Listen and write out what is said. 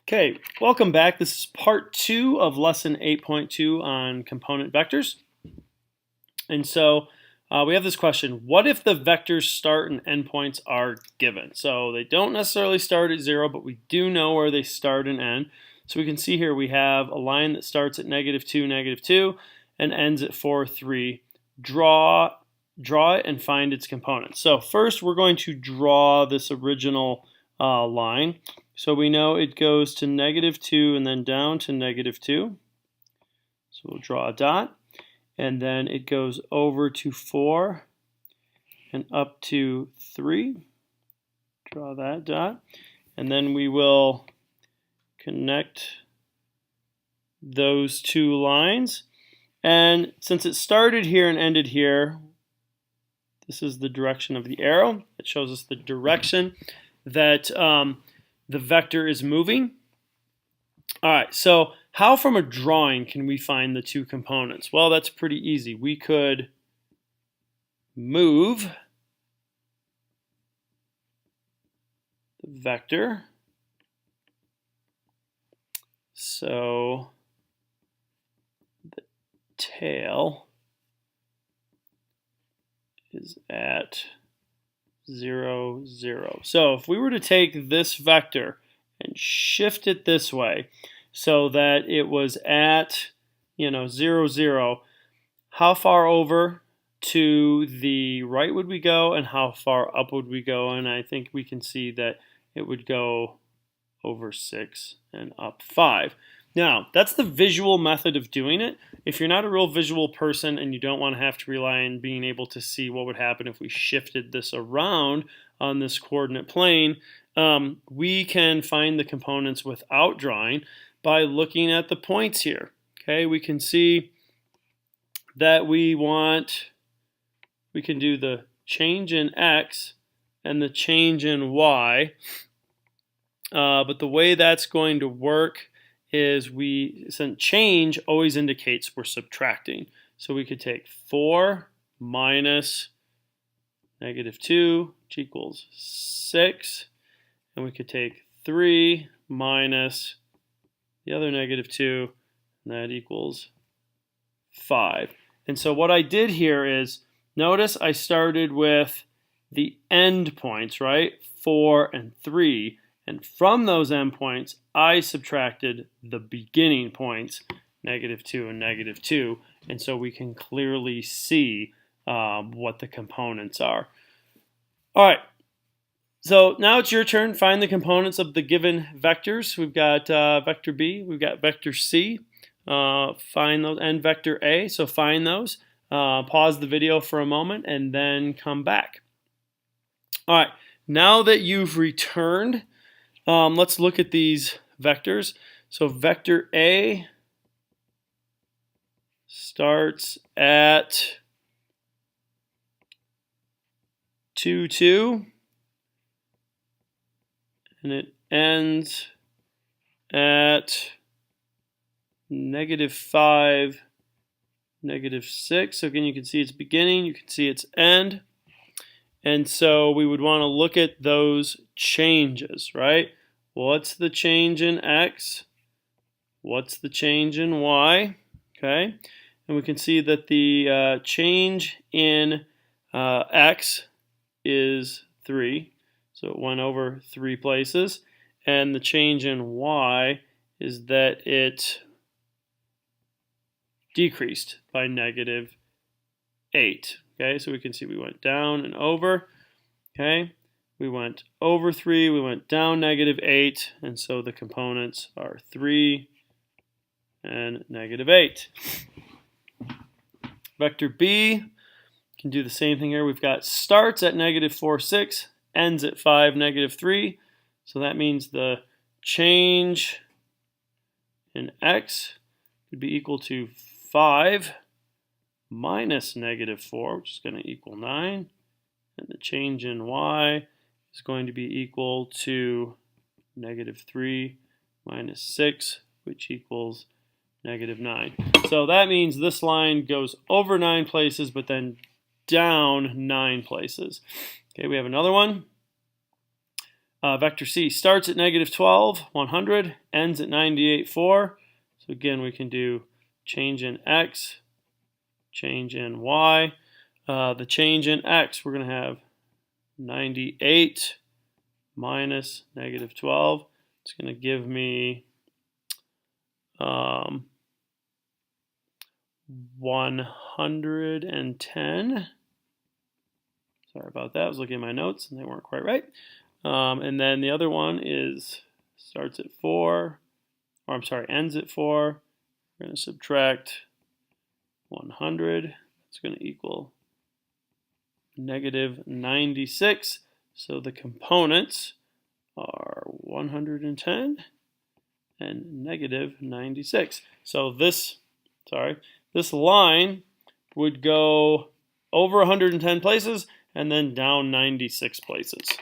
Okay, welcome back. This is part 2 of lesson 8.2 on component vectors. And so we have this question: what if the vectors start and endpoints are given? So they don't necessarily start at 0, but we do know where they start and end. So we can see here we have a line that starts at -2, -2, and ends at 4, 3. Draw it and find its components. So first we're going to draw this original line. So we know it goes to -2 and then down to -2. So we'll draw a dot. And then it goes over to 4 and up to 3. Draw that dot. And then we will connect those two lines. And since it started here and ended here, this is the direction of the arrow. It shows us the direction that the vector is moving. All right, so how from a drawing can we find the two components? Well, that's pretty easy. We could move the vector. So the tail is at 0, 0. So if we were to take this vector and shift it this way so that it was at 0, 0, how far over to the right would we go and how far up would we go? And I think we can see that it would go over 6 and up 5. Now, that's the visual method of doing it. If you're not a real visual person and you don't want to have to rely on being able to see what would happen if we shifted this around on this coordinate plane, we can find the components without drawing by looking at the points here. Okay, we can see that we can do the change in x and the change in y, but the way that's going to work is since change always indicates we're subtracting. So we could take 4 minus -2, which equals 6. And we could take 3 minus the other -2, and that equals 5. And so what I did here is, notice I started with the end points, right? 4 and 3. And from those endpoints, I subtracted the beginning points, -2 and -2. And so we can clearly see what the components are. All right. So now it's your turn. Find the components of the given vectors. We've got vector B. We've got vector C. Find those, and vector A. So find those. Pause the video for a moment and then come back. All right. Now that you've returned, let's look at these vectors. So vector A starts at 2, 2, and it ends at -5, -6. So again, you can see its beginning, you can see its end. And so we would want to look at those changes, right? What's the change in x? What's the change in y? Okay, and we can see that the change in x is 3, so it went over 3 places, and the change in y is that it decreased by -8. Okay, so we can see we went down and over. Okay, we went over 3, we went down -8, and so the components are 3 and -8. Vector B can do the same thing here. We've got starts at -4, 6, ends at 5, -3. So that means the change in x could be equal to 5 minus -4, which is going to equal 9. And the change in y is going to be equal to -3 minus 6, which equals -9. So that means this line goes over 9 places, but then down 9 places. Okay, we have another one. Vector C starts at -12, 100, ends at 98, 4. So again, we can do change in x, change in y. The change in x, we're going to have 98 minus -12. It's going to give me 110. Sorry about that. I was looking at my notes and they weren't quite right. And then the other one starts at 4, or I'm sorry, ends at 4. We're going to subtract 100. It's going to equal -96. So the components are 110 and -96. So this line would go over 110 places and then down 96 places.